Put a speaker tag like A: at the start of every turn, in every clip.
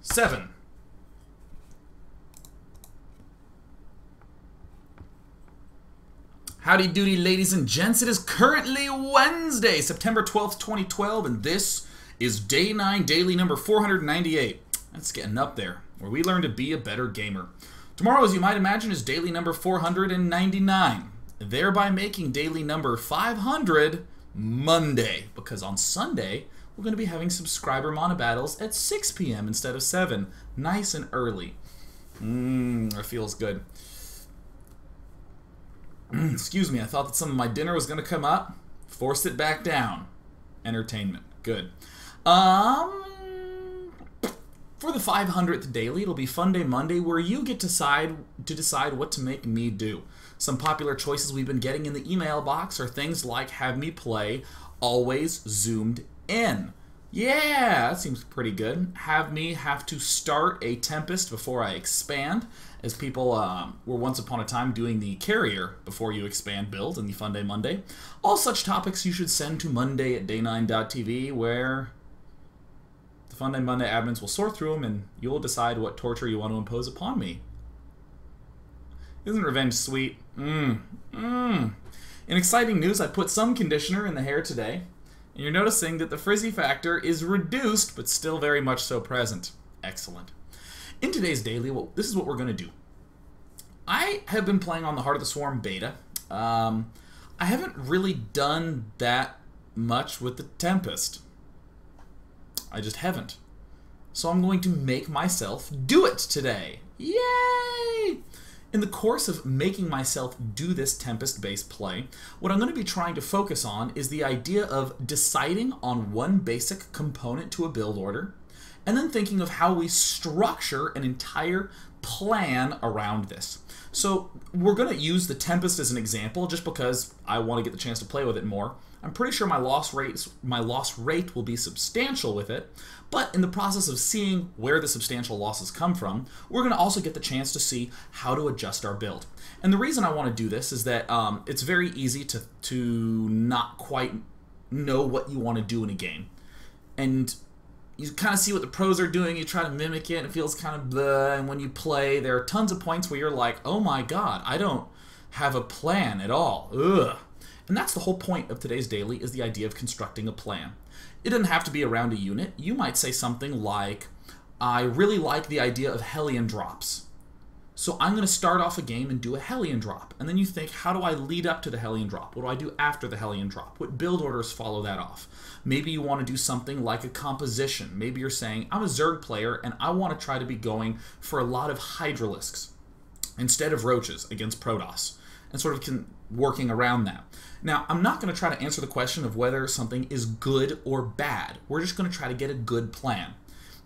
A: 7. Howdy doody, ladies and gents. It is currently Wednesday, September 12th, 2012, and this is Day 9, daily number 498. That's getting up there, where we learn to be a better gamer. Tomorrow, as you might imagine, is daily number 499, thereby making daily number 500 Monday, because on Sunday, we're going to be having subscriber mono battles at 6 p.m. instead of 7. Nice and early. That feels good. Excuse me, I thought that some of my dinner was going to come up. Forced it back down. Entertainment. Good. For the 500th daily, it'll be Fun Day Monday, where you get to decide what to make me do. Some popular choices we've been getting in the email box are things like have me play Always Zoomed In. Yeah, that seems pretty good. Have me have to start a Tempest before I expand, as people were once upon a time doing the carrier before you expand build in the Fun Day Monday. All such topics you should send to monday@day9.tv, where the Fun Day Monday admins will sort through them and you'll decide what torture you want to impose upon me. Isn't revenge sweet? In exciting news, I put some conditioner in the hair today, and you're noticing that the frizzy factor is reduced, but still very much so present. Excellent. In today's daily, well, this is what we're going to do. I have been playing on the Heart of the Swarm beta. I haven't really done that much with the Tempest. I just haven't. So I'm going to make myself do it today. Yay! In the course of making myself do this Tempest-based play, what I'm going to be trying to focus on is the idea of deciding on one basic component to a build order, and then thinking of how we structure an entire plan around this. So we're going to use the Tempest as an example just because I want to get the chance to play with it more. I'm pretty sure my loss rate will be substantial with it, but in the process of seeing where the substantial losses come from, we're going to also get the chance to see how to adjust our build. And the reason I want to do this is that it's very easy to not quite know what you want to do in a game. And you kind of see what the pros are doing, you try to mimic it, and it feels kind of bleh, and when you play, there are tons of points where you're like, oh my god, I don't have a plan at all. Ugh. And that's the whole point of today's daily, is the idea of constructing a plan. It doesn't have to be around a unit. You might say something like, I really like the idea of Hellion drops. So I'm going to start off a game and do a Hellion drop. And then you think, how do I lead up to the Hellion drop? What do I do after the Hellion drop? What build orders follow that off? Maybe you want to do something like a composition. Maybe you're saying, I'm a Zerg player and I want to try to be going for a lot of Hydralisks instead of Roaches against Protoss, and sort of working around that. Now, I'm not going to try to answer the question of whether something is good or bad. We're just going to try to get a good plan.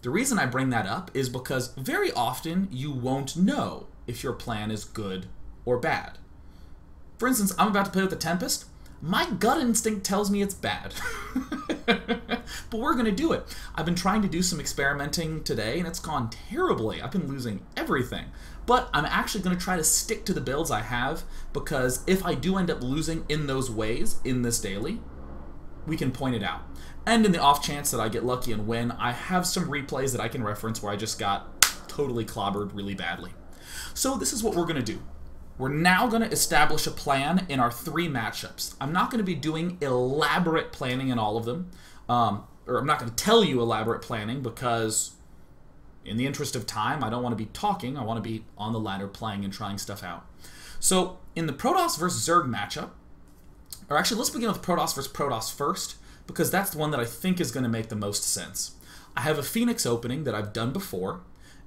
A: The reason I bring that up is because very often you won't know if your plan is good or bad. For instance, I'm about to play with the Tempest. My gut instinct tells me it's bad. But we're going to do it. I've been trying to do some experimenting today, and it's gone terribly. I've been losing everything. But I'm actually going to try to stick to the builds I have, because if I do end up losing in those ways in this daily, we can point it out. And in the off chance that I get lucky and win, I have some replays that I can reference where I just got totally clobbered really badly. So this is what we're going to do. We're now going to establish a plan in our 3 matchups. I'm not going to be doing elaborate planning in all of them, or I'm not going to tell you elaborate planning because in the interest of time, I don't want to be talking. I want to be on the ladder playing and trying stuff out. So in the Protoss versus Zerg matchup, or actually let's begin with Protoss versus Protoss first, because that's the one that I think is going to make the most sense. I have a Phoenix opening that I've done before,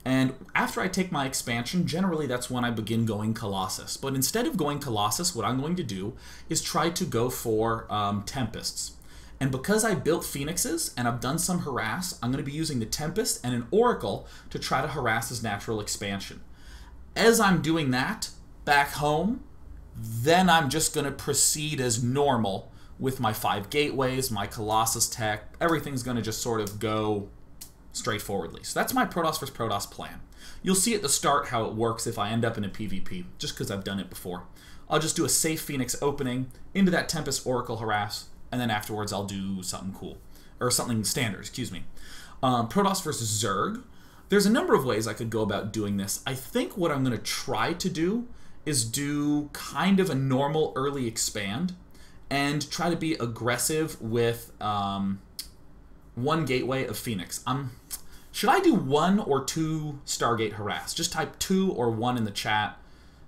A: and after I take my expansion, generally that's when I begin going Colossus. But instead of going Colossus, what I'm going to do is try to go for Tempests. And because I built Phoenixes and I've done some harass, I'm going to be using the Tempest and an Oracle to try to harass his natural expansion. As I'm doing that, back home, then I'm just going to proceed as normal with my 5 gateways, my Colossus tech. Everything's going to just sort of go straightforwardly. So that's my Protoss versus Protoss plan. You'll see at the start how it works if I end up in a PvP, just because I've done it before. I'll just do a safe Phoenix opening into that Tempest Oracle harass, and then afterwards I'll do something cool. Or something standard, excuse me. Protoss versus Zerg. There's a number of ways I could go about doing this. I think what I'm going to try to do is do kind of a normal early expand and try to be aggressive with one gateway of Phoenix. Should I do 1 or 2 Stargate Harass? Just type 2 or 1 in the chat.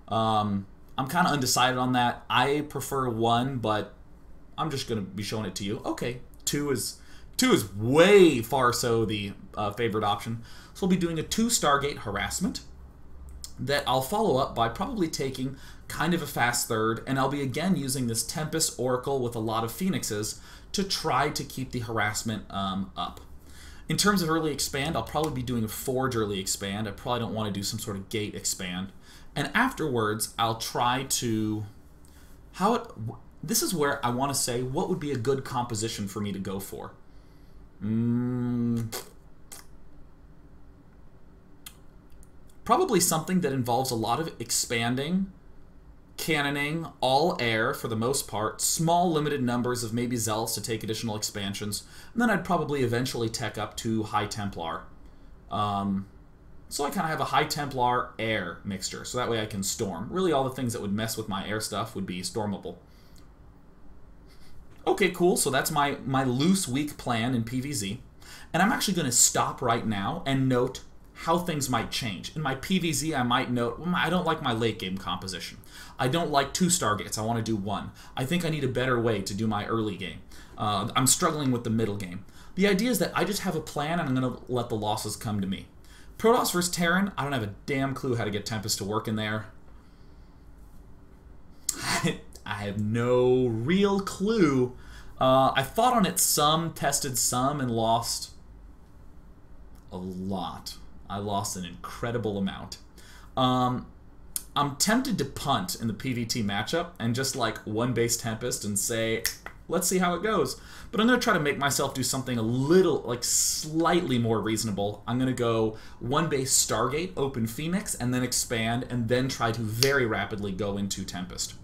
A: I'm kind of undecided on that. I prefer 1, but I'm just going to be showing it to you. Okay, 2 is way far so the favorite option. So we'll be doing a 2 Stargate Harassment that I'll follow up by probably taking kind of a fast third, and I'll be again using this Tempest Oracle with a lot of Phoenixes to try to keep the harassment up. In terms of early expand, I'll probably be doing a Forge early expand. I probably don't want to do some sort of gate expand. And afterwards, I'll try to... This is where I want to say, what would be a good composition for me to go for? Probably something that involves a lot of expanding, cannoning, all air for the most part, small limited numbers of maybe Zealots to take additional expansions, and then I'd probably eventually tech up to High Templar. So I kind of have a High Templar air mixture, so that way I can storm. Really all the things that would mess with my air stuff would be stormable. Okay, cool, so that's my loose, weak plan in PvZ. And I'm actually going to stop right now and note how things might change. In my PvZ, I might note, I don't like my late game composition. I don't like 2 Stargates, I want to do 1. I think I need a better way to do my early game. I'm struggling with the middle game. The idea is that I just have a plan and I'm going to let the losses come to me. Protoss vs. Terran, I don't have a damn clue how to get Tempest to work in there. I have no real clue. I thought on it some, tested some, and lost a lot. I lost an incredible amount. I'm tempted to punt in the PvT matchup and just like 1 base Tempest and say, let's see how it goes. But I'm going to try to make myself do something a little, like slightly more reasonable. I'm going to go 1 base Stargate, open Phoenix, and then expand, and then try to very rapidly go into Tempest.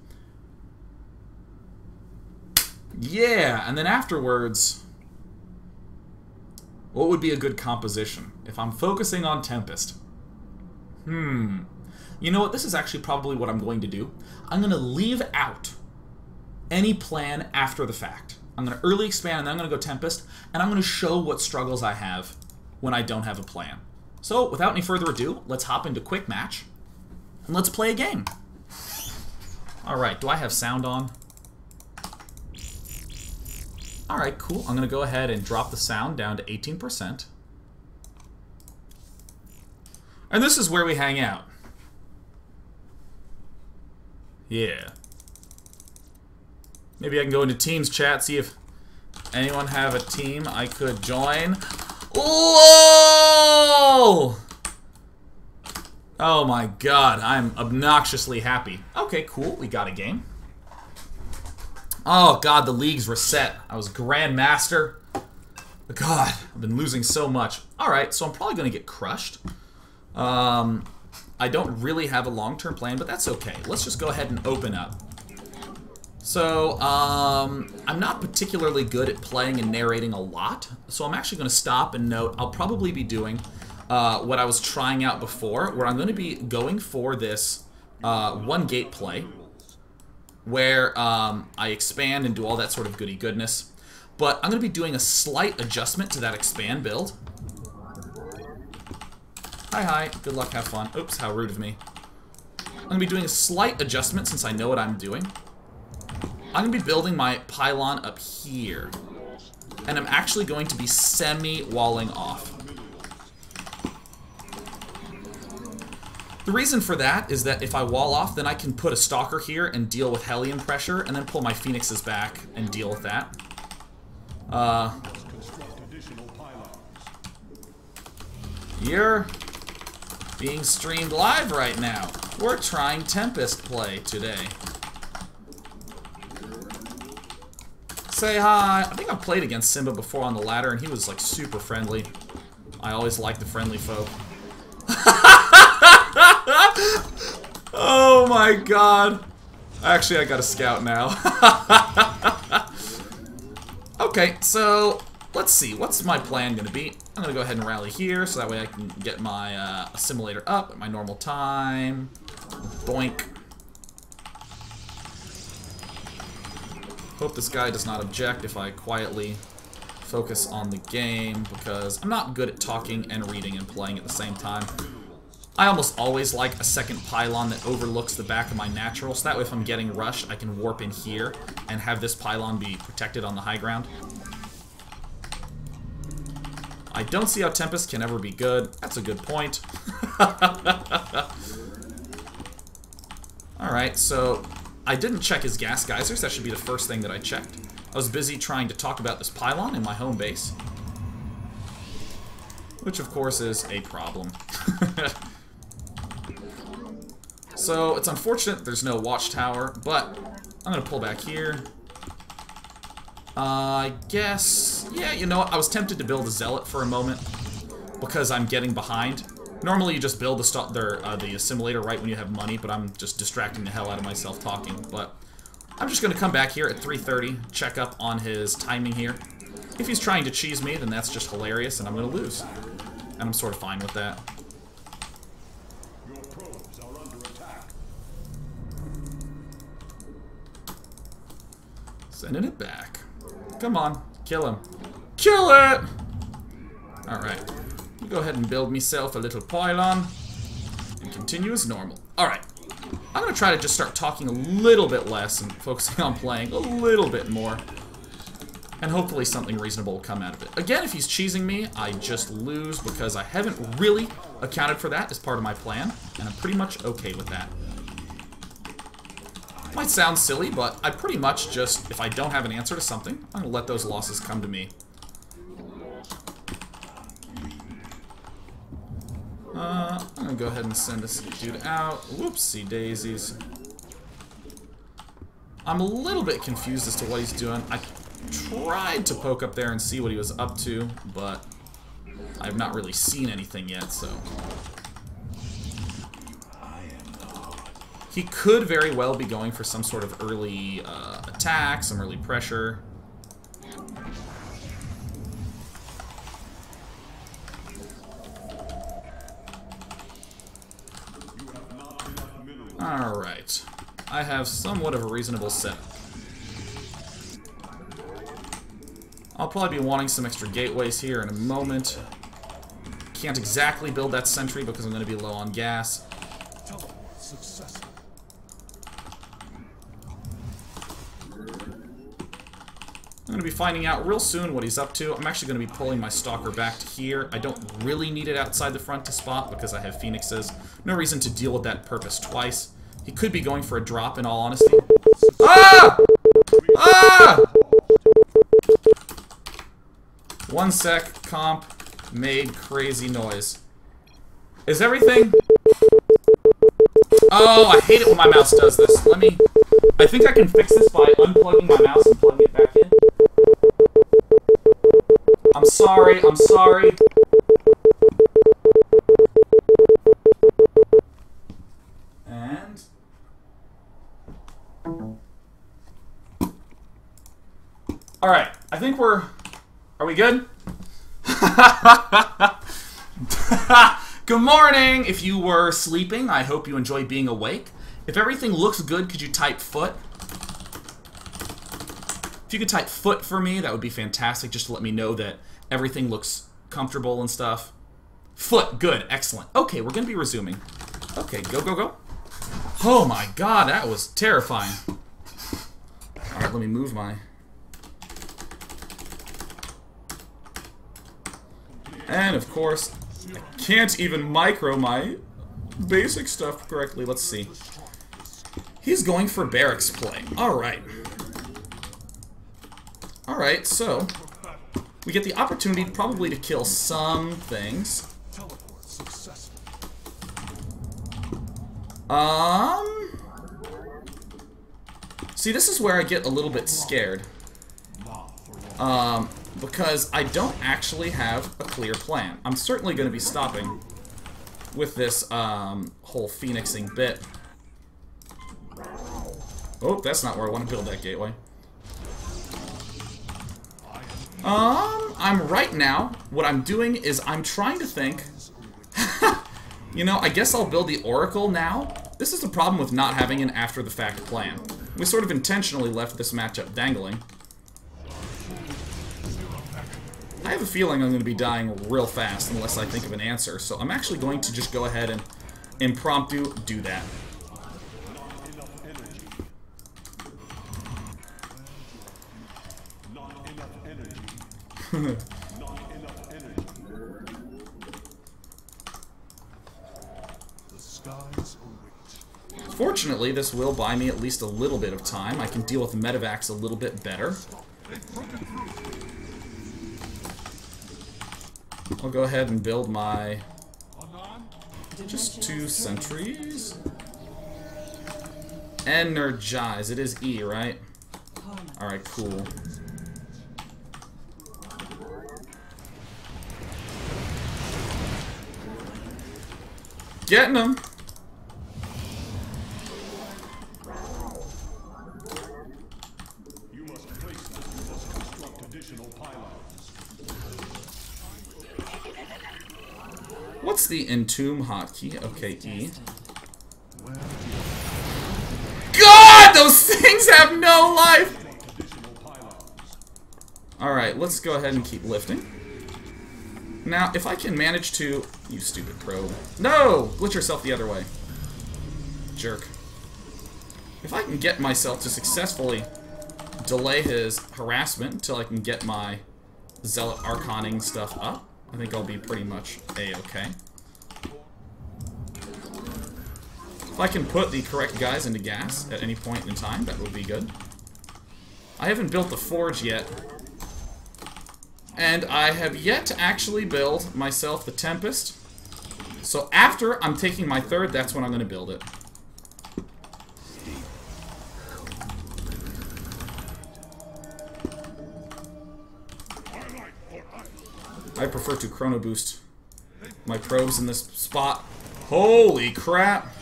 A: Yeah, and then afterwards, what would be a good composition if I'm focusing on Tempest? You know what? This is actually probably what I'm going to do. I'm going to leave out any plan after the fact. I'm going to early expand, and then I'm going to go Tempest, and I'm going to show what struggles I have when I don't have a plan. So, without any further ado, let's hop into quick match, and let's play a game. Alright, do I have sound on? Alright, cool. I'm going to go ahead and drop the sound down to 18%. And this is where we hang out. Yeah. Maybe I can go into Teams chat, see if anyone have a team I could join. Whoa! Oh my god, I'm obnoxiously happy. Okay, cool. We got a game. Oh god, the league's reset. I was Grandmaster. God, I've been losing so much. Alright, so I'm probably going to get crushed. I don't really have a long-term plan, but that's okay. Let's just go ahead and open up. So, I'm not particularly good at playing and narrating a lot, so I'm actually going to stop and note I'll probably be doing what I was trying out before, where I'm going to be going for this 1 gate play, where I expand and do all that sort of goody goodness. But I'm going to be doing a slight adjustment to that expand build. Hi, good luck, have fun. Oops, how rude of me. I'm going to be doing a slight adjustment since I know what I'm doing. I'm going to be building my pylon up here. And I'm actually going to be semi-walling off. The reason for that is that if I wall off, then I can put a Stalker here and deal with Hellion pressure, and then pull my Phoenixes back and deal with that. You're being streamed live right now. We're trying Tempest play today. Say hi. I think I've played against Simba before on the ladder, and he was like super friendly. I always like the friendly folk. Oh my god. Actually, I got a scout now. Okay, so let's see. What's my plan gonna be? I'm going to go ahead and rally here, so that way I can get my assimilator up at my normal time. Boink. Hope this guy does not object if I quietly focus on the game, because I'm not good at talking and reading and playing at the same time. I almost always like a second pylon that overlooks the back of my natural, so that way if I'm getting rushed, I can warp in here and have this pylon be protected on the high ground. I don't see how Tempest can ever be good. That's a good point. Alright, so I didn't check his gas geysers. That should be the first thing that I checked. I was busy trying to talk about this pylon in my home base, which of course is a problem. So it's unfortunate there's no watchtower, but I'm going to pull back here. I guess, yeah, you know what, I was tempted to build a zealot for a moment, because I'm getting behind. Normally you just build the assimilator right when you have money, but I'm just distracting the hell out of myself talking. But I'm just going to come back here at 3:30, check up on his timing here. If he's trying to cheese me, then that's just hilarious, and I'm going to lose. And I'm sort of fine with that.
B: Your probes are under attack.
A: Sending it back. Come on, kill him. Kill it! Alright. Go ahead and build myself a little pylon. And continue as normal. Alright. I'm going to try to just start talking a little bit less and focusing on playing a little bit more. And hopefully something reasonable will come out of it. Again, if he's cheesing me, I just lose because I haven't really accounted for that as part of my plan. And I'm pretty much okay with that. Might sound silly, but I pretty much just, if I don't have an answer to something, I'm going to let those losses come to me. I'm going to go ahead and send this dude out. Whoopsie daisies. I'm a little bit confused as to what he's doing. I tried to poke up there and see what he was up to, but I've not really seen anything yet, so... He could very well be going for some sort of early attack, some early pressure. Alright. I have somewhat of a reasonable setup. I'll probably be wanting some extra gateways here in a moment. Can't exactly build that sentry because I'm going to be low on gas. I'm going to be finding out real soon what he's up to. I'm actually going to be pulling my stalker back to here. I don't really need it outside the front to spot because I have phoenixes. No reason to deal with that purpose twice. He could be going for a drop in all honesty. Ah! Ah! 1 sec, comp made crazy noise. Is everything... Oh, I hate it when my mouse does this. Let me... I think I can fix this by unplugging my mouse and plugging it back in. I'm sorry, I'm sorry. And... Alright, I think we're... Are we good? Good morning! If you were sleeping, I hope you enjoy being awake. If everything looks good, could you type foot? If you could type foot for me, that would be fantastic, just to let me know that everything looks comfortable and stuff. Foot, good, excellent. Okay, we're gonna be resuming. Okay, go, go, go. Oh my god, that was terrifying. Alright, let me move my... And of course, I can't even micro my basic stuff correctly. Let's see. He's going for barracks play. Alright. Alright, so we get the opportunity probably to kill some things. See, this is where I get a little bit scared. Because I don't actually have a clear plan. I'm certainly going to be stopping with this whole phoenixing bit. Oh, that's not where I want to build that gateway. I'm right now, what I'm doing is I'm trying to think, you know, I guess I'll build the Oracle now. This is the problem with not having an after-the-fact plan. We sort of intentionally left this matchup dangling. I have a feeling I'm going to be dying real fast unless I think of an answer, so I'm actually going to just go ahead and impromptu do that. Fortunately, this will buy me at least a little bit of time. I can deal with medevacs a little bit better. I'll go ahead and build my... just 2 sentries. Energize. It is E, right? Alright, cool. Getting them! What's the entomb hotkey? Okay, E. God! Those things have no life! Alright, let's go ahead and keep lifting. Now, if I can manage to... You stupid probe. No! Glitch yourself the other way. Jerk. If I can get myself to successfully delay his harassment until I can get my Zealot Arconing stuff up, I think I'll be pretty much A-okay. If I can put the correct guys into gas at any point in time, that would be good. I haven't built the forge yet. And I have yet to actually build myself the Tempest. So after I'm taking my third, that's when I'm going to build it. I prefer to chrono boost my probes in this spot. Holy crap!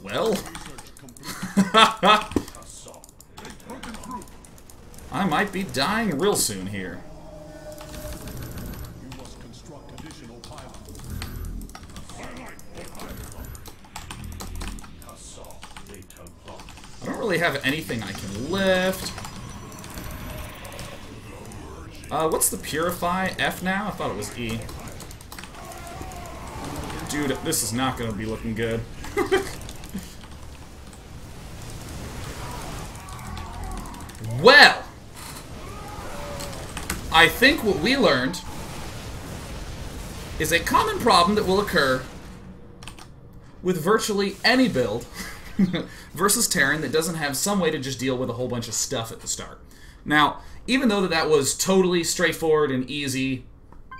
A: Well. I might be dying real soon here. I don't really have anything I can lift. What's the Purify? F now? I thought it was E. Dude, this is not going to be looking good. Well! I think what we learned is a common problem that will occur with virtually any build versus Terran that doesn't have some way to just deal with a whole bunch of stuff at the start. Now, even though that was totally straightforward and easy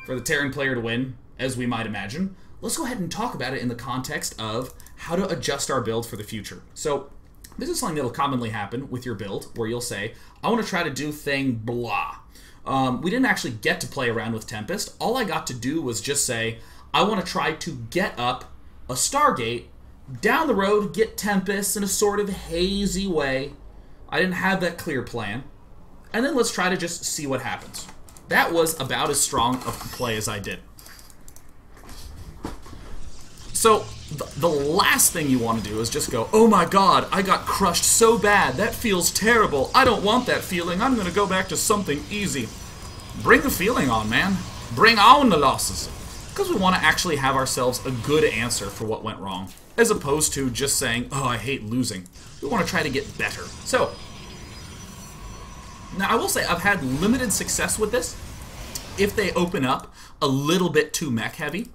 A: for the Terran player to win, as we might imagine, let's go ahead and talk about it in the context of how to adjust our build for the future. So, this is something that will commonly happen with your build, where you'll say, I want to try to do thing blah. We didn't actually get to play around with Tempest. All I got to do was just say, I want to try to get up a Stargate, down the road, get Tempest in a sort of hazy way. I didn't have that clear plan. And then let's try to just see what happens. That was about as strong of a play as I did. So, the last thing you want to do is just go, oh my god, I got crushed so bad, that feels terrible, I don't want that feeling, I'm going to go back to something easy. Bring the feeling on, man. Bring on the losses. Because we want to actually have ourselves a good answer for what went wrong, as opposed to just saying, oh, I hate losing. We want to try to get better. So, now I will say I've had limited success with this if they open up a little bit too mech heavy.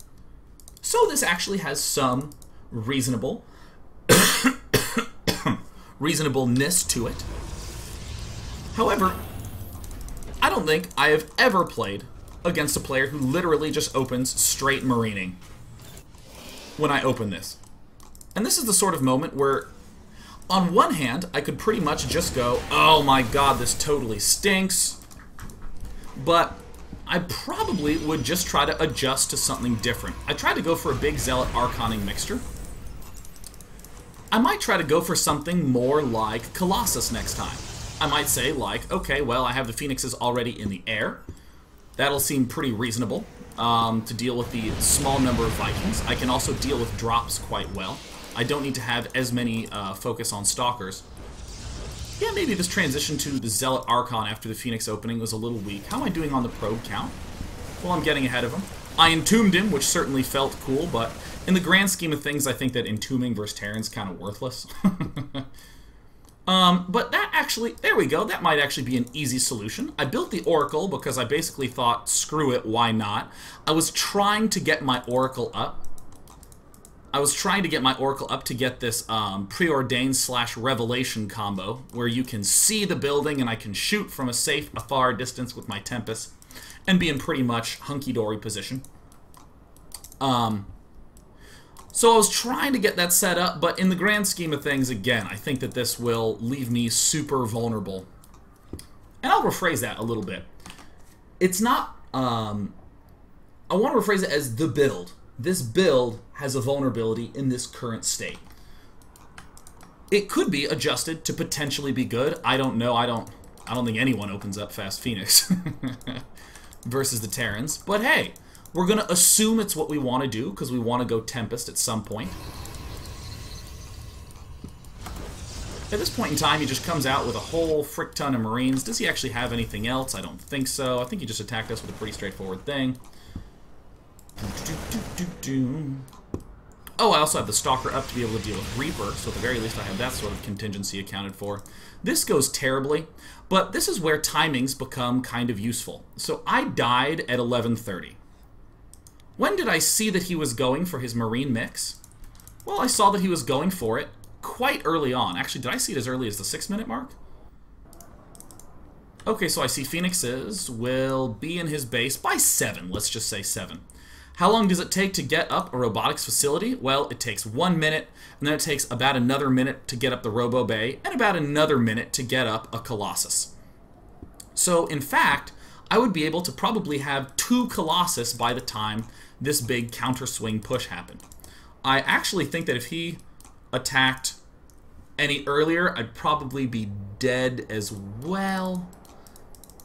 A: So this actually has some reasonableness to it. However, I don't think I have ever played against a player who literally just opens straight marining when I open this. And this is the sort of moment where, on one hand, I could pretty much just go, oh my god, this totally stinks. But I probably would just try to adjust to something different. I tried to go for a big Zealot Arconing mixture. I might try to go for something more like Colossus next time. I might say, like, okay, well, I have the Phoenixes already in the air. That'll seem pretty reasonable to deal with the small number of Vikings. I can also deal with drops quite well. I don't need to have as many focus on Stalkers. Yeah, maybe this transition to the Zealot Archon after the Phoenix opening was a little weak. How am I doing on the probe count? Well, I'm getting ahead of him. I entombed him, which certainly felt cool, but in the grand scheme of things, I think that entombing versus Terran's kind of worthless. But that actually, there we go, that might actually be an easy solution. I built the Oracle because I basically thought, screw it, why not? I was trying to get my Oracle up. To get this preordained / revelation combo, where you can see the building and I can shoot from a safe, far distance with my Tempest, and be in pretty much hunky-dory position. So I was trying to get that set up, but in the grand scheme of things, again, I think that this will leave me super vulnerable. And I'll rephrase that a little bit. It's not, I want to rephrase it as the build. This build has a vulnerability in this current state. It could be adjusted to potentially be good. I don't know. I don't think anyone opens up Fast Phoenix versus the Terrans. But hey, we're going to assume it's what we want to do because we want to go Tempest at some point. At this point in time, he just comes out with a whole frick ton of Marines. Does he actually have anything else? I don't think so. I think he just attacked us with a pretty straightforward thing. Oh, I also have the Stalker up to be able to deal with Reaper, so at the very least I have that sort of contingency accounted for. This goes terribly, but this is where timings become kind of useful. So I died at 11:30. When did I see that he was going for his Marine mix? Well, I saw that he was going for it quite early on. Actually, did I see it as early as the 6-minute mark? Okay, so I see Phoenixes will be in his base by 7. Let's just say 7. How long does it take to get up a robotics facility? Well, it takes 1 minute, and then it takes about another minute to get up the Robo Bay, and about another minute to get up a Colossus. So, in fact, I would be able to probably have 2 Colossus by the time this big counter-swing push happened. I actually think that if he attacked any earlier, I'd probably be dead as well.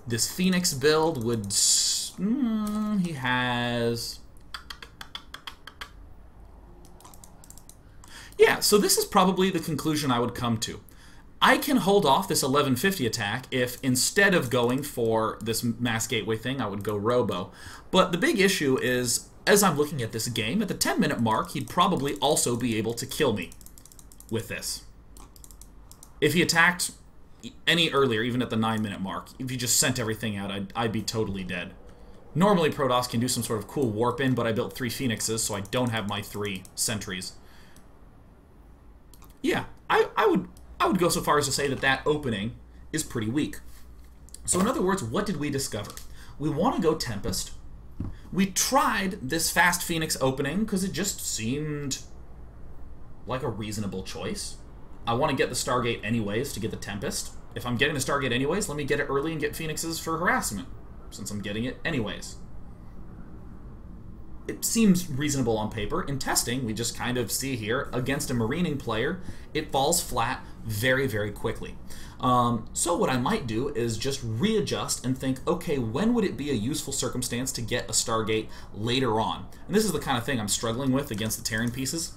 A: This Phoenix build would... he has... Yeah, so this is probably the conclusion I would come to. I can hold off this 1150 attack if instead of going for this mass gateway thing, I would go Robo. But the big issue is, as I'm looking at this game, at the 10-minute mark, he'd probably also be able to kill me with this. If he attacked any earlier, even at the 9-minute mark, if he just sent everything out, I'd be totally dead. Normally Protoss can do some sort of cool warp in, but I built 3 Phoenixes, so I don't have my 3 sentries. Yeah, I would go so far as to say that that opening is pretty weak. So in other words, what did we discover? We want to go Tempest. We tried this Fast Phoenix opening because it just seemed like a reasonable choice. I want to get the Stargate anyways to get the Tempest. If I'm getting the Stargate anyways, let me get it early and get Phoenixes for harassment, since I'm getting it anyways. It seems reasonable on paper. In testing, we just kind of see here, against a Marining player, it falls flat very, very quickly. So what I might do is just readjust and think, okay, when would it be a useful circumstance to get a Stargate later on? And this is the kind of thing I'm struggling with against the Terran pieces.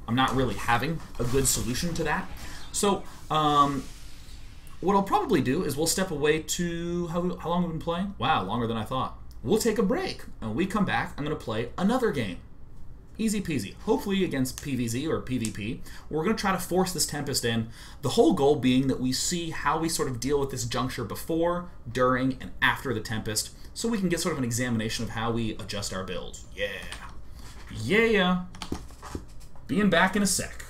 A: I'm not really having a good solution to that. So what I'll probably do is we'll step away to... How long have we been playing? Wow, longer than I thought. We'll take a break, and when we come back, I'm going to play another game. Easy peasy. Hopefully against PvZ or PvP. We're going to try to force this Tempest in. The whole goal being that we see how we sort of deal with this juncture before, during, and after the Tempest, so we can get sort of an examination of how we adjust our builds. Yeah. Yeah. Being back in a sec.